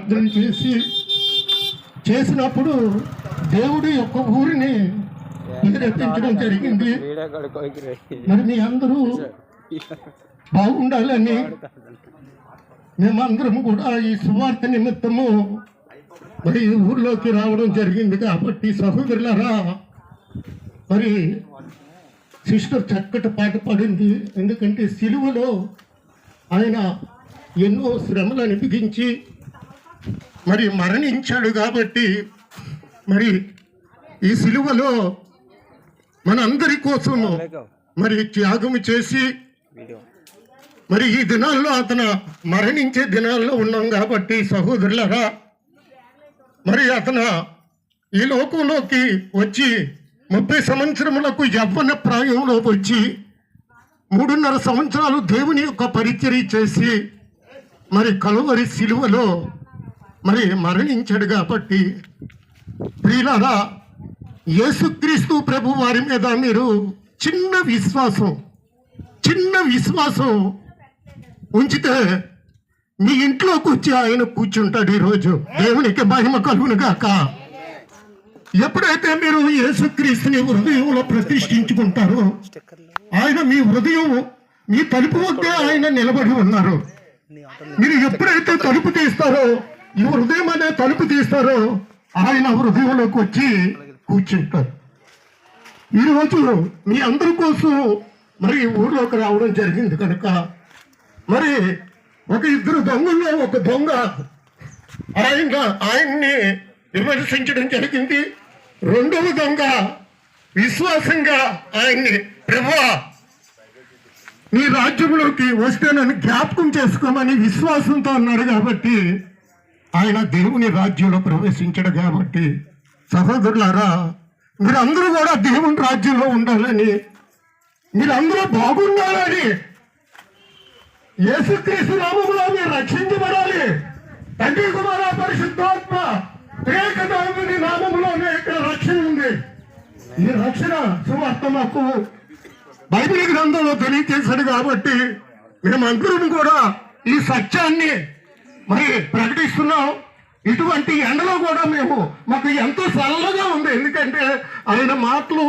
ప్రార్థన చేసినప్పుడు దేవుడి యొక్క ఊరిని ప్రేరేపించడం జరిగింది. మరి మీ అందరూ బాగుండాలని మేమందరం కూడా ఈ సువార్త నిమిత్తము మరి ఊర్లోకి రావడం జరిగింది. కాబట్టి సహోదరులారా, మరి సిస్టర్ చక్కటి పాట పాడింది. ఎందుకంటే సిలువలో ఆయన ఎన్నో శ్రమలు అనిపించి మరి మరణించాడు. కాబట్టి మరి ఈ సిలువలో మనందరి కోసం మరి త్యాగం చేసి మరి ఈ దినాల్లో అతను మరణించే దినాల్లో ఉన్నాం. కాబట్టి సహోదరులారా, మరి అతను ఈ లోకంలోకి వచ్చి 30 సంవత్సరములకు యవ్వన ప్రాయంలోకి వచ్చి 3.5 సంవత్సరాలు దేవుని యొక్క పరిచర్య చేసి మరి కలువరి సిలువలో మరి మరణించాడు. కాబట్టి ప్రియులారా, యేసుక్రీస్తు ప్రభు వారి మీద మీరు చిన్న విశ్వాసం ఉంచితే మీ ఇంట్లోకి వచ్చి ఆయన కూర్చుంటాడు. ఈరోజు దేవునికి మహిమ కలుగును గాక. ఎప్పుడైతే మీరు యేసుక్రీస్తుని హృదయంలో ప్రతిష్ఠించుకుంటారో ఆయన మీ హృదయం మీ తలుపు వద్దే ఆయన నిలబడి ఉన్నారు. మీరు ఎప్పుడైతే తలుపు తీస్తారో, ఈ హృదయం అనే తలుపు తీస్తారో ఆయన హృదయంలోకి వచ్చి కూర్చుంటారు. ఈరోజు మీ అందరి కోసం మరి ఊర్లోకి రావడం జరిగింది కనుక మరి ఒక 2 దొంగల్లో ఒక దొంగ ఆయన్ని విమర్శించడం జరిగింది. 2వ దొంగ విశ్వాసంగా ఆయన్ని ప్రభువా నీ రాజ్యంలోకి వస్తే నన్ను జ్ఞాపకం చేసుకోమని విశ్వాసంతో అన్నాడు. కాబట్టి ఆయన దేవుని రాజ్యంలో ప్రవేశించాడు. కాబట్టి సహోదరులారా, మీరందరూ కూడా దేవుని రాజ్యంలో ఉండాలని, మీరందరూ బాగుండాలని, యేసుక్రీస్తు నామములో మీరు రక్షించబడాలి. తండ్రి కుమార పరిశుద్ధాత్మ ఏక దేవుని నామములోనే ఇక్కడ రక్షణ ఉంది. ఈ రక్షణ సువార్త మాకు బైబిల్ గ్రంథంలో తెలియజేశాడు. కాబట్టి మేమందరం కూడా ఈ సత్యాన్ని మరి ప్రకటిస్తున్నాం. ఇటువంటి ఎండలో కూడా మాకు ఎంతో సరళంగా ఉంది. ఎందుకంటే ఆయన మాటలు,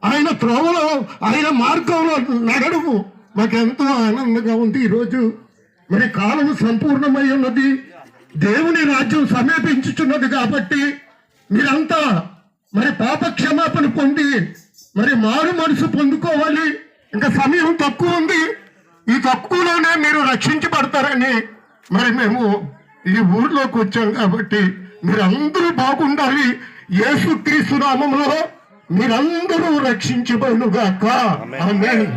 ఆయన త్రోవలో, ఆయన మార్గంలో నడవడం మాకెంతో ఆనందంగా ఉంది. ఈరోజు మరి కాలం సంపూర్ణమై ఉన్నది, దేవుని రాజ్యం సమీపించుచున్నది. కాబట్టి మీరంతా మరి పాప క్షమాపణ పొంది మరి మారు మనసు పొందుకోవాలి. ఇంకా సమయం తక్కువ ఉంది. ఈ తక్కువలోనే మీరు రక్షించబడతారని మరి మేము ఈ ఊర్లోకి వచ్చాం. కాబట్టి మీరందరూ బాగుండాలి. యేసుక్రీస్తు నామములో మీరందరూ రక్షించబడునుగాక. ఆమేన్.